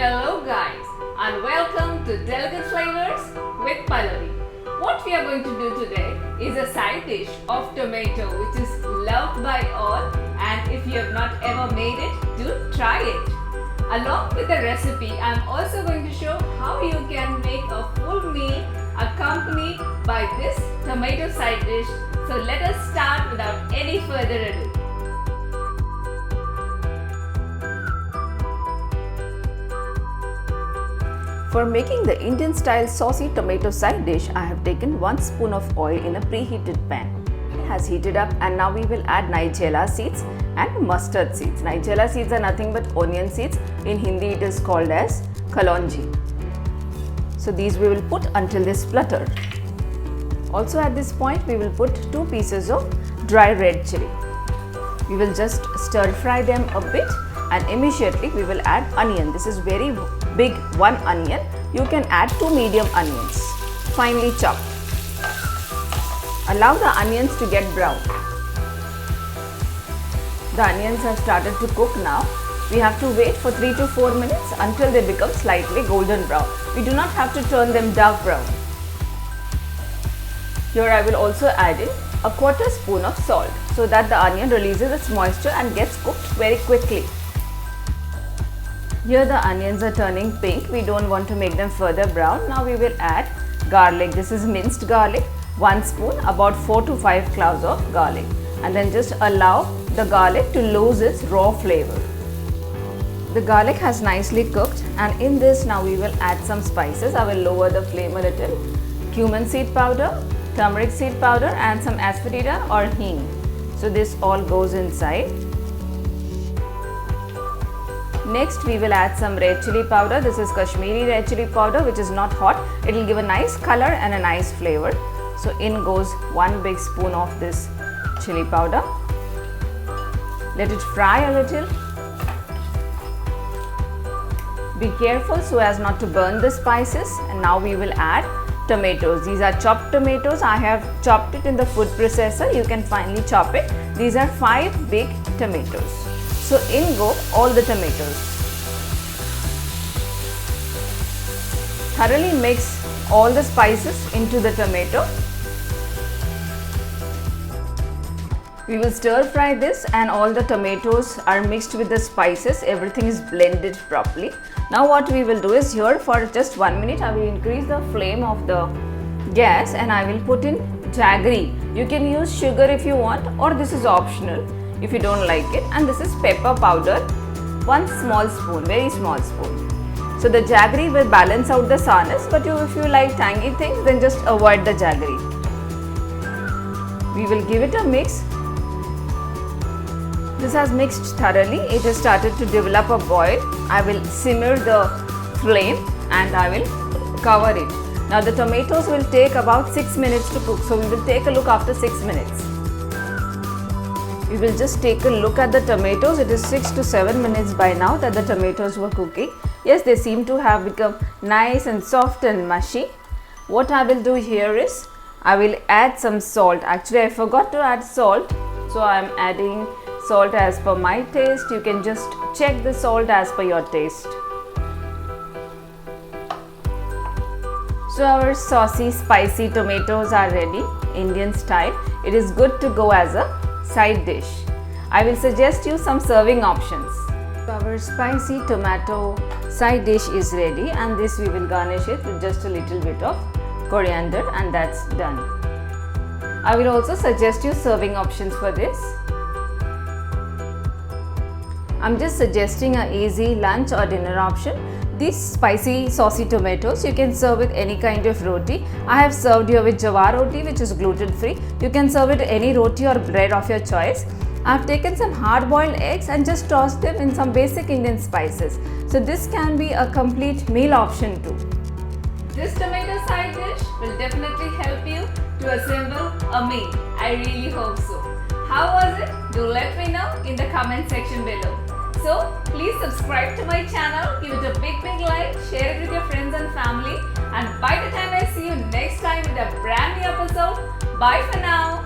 Hello guys and welcome to Delicate Flavors with Pallavi. What we are going to do today is a side dish of tomato which is loved by all, and if you have not ever made it, do try it. Along with the recipe, I am also going to show how you can make a full meal accompanied by this tomato side dish. So let us start without any further ado. For making the Indian style saucy tomato side dish, I have taken 1 spoon of oil in a preheated pan. It has heated up and now we will add nigella seeds and mustard seeds. Nigella seeds are nothing but onion seeds. In Hindi it is called as kalonji. So these we will put until they splutter. Also at this point we will put 2 pieces of dry red chili. We will just stir fry them a bit and immediately we will add onion. This is very big, 1 onion. You can add 2 medium onions, finely chopped. Allow the onions to get brown. The onions have started to cook now. We have to wait for 3 to 4 minutes until they become slightly golden brown. We do not have to turn them dark brown. Here I will also add in a 1/4 spoon of salt so that the onion releases its moisture and gets cooked very quickly. Here the onions are turning pink. We don't want to make them further brown. Now we will add garlic. This is minced garlic, 1 spoon, about 4 to 5 cloves of garlic, and then just allow the garlic to lose its raw flavor. The garlic has nicely cooked, and in this now we will add some spices. I will lower the flame a little. Cumin seed powder, turmeric seed powder and some asafoetida or hing. So this all goes inside. Next we will add some red chili powder. This is Kashmiri red chili powder, which is not hot. It will give a nice color and a nice flavor. So in goes 1 big spoon of this chili powder. Let it fry a little. Be careful so as not to burn the spices. And now we will add tomatoes. These are chopped tomatoes. I have chopped it in the food processor. You can finely chop it. These are 5 big tomatoes. So in go all the tomatoes. Thoroughly mix all the spices into the tomato. We will stir fry this and all the tomatoes are mixed with the spices. Everything is blended properly. Now what we will do is, here for just 1 minute I will increase the flame of the gas and I will put in jaggery. You can use sugar if you want, or this is optional if you don't like it. And this is pepper powder, 1 small spoon, very small spoon. So the jaggery will balance out the sourness, but if you like tangy things, then just avoid the jaggery. We will give it a mix. This has mixed thoroughly. It has started to develop a boil. I will simmer the flame and I will cover it. Now the tomatoes will take about 6 minutes to cook. So we will take a look after 6 minutes. We will just take a look at the tomatoes. It is 6 to 7 minutes by now that the tomatoes were cooking. Yes, they seem to have become nice and soft and mushy. What I will do here is, I will add some salt. Actually, I forgot to add salt. So I am adding salt as per my taste. You can just check the salt as per your taste. So our saucy, spicy tomatoes are ready, Indian style. It is good to go as a side dish. I will suggest you some serving options. Our spicy tomato side dish is ready, and this we will garnish it with just a little bit of coriander, and that's done. I will also suggest you serving options for this. I'm just suggesting an easy lunch or dinner option. These spicy saucy tomatoes you can serve with any kind of roti. I have served here with jawar roti, which is gluten free. You can serve it any roti or bread of your choice. I have taken some hard boiled eggs and just tossed them in some basic Indian spices. So this can be a complete meal option too. This tomato side dish will definitely help you to assemble a meal. I really hope so. How was it? Do let me know in the comment section below. So please subscribe to my channel, give it a big like, share it with your friends and family, and by the time I see you next time with a brand new episode, bye for now.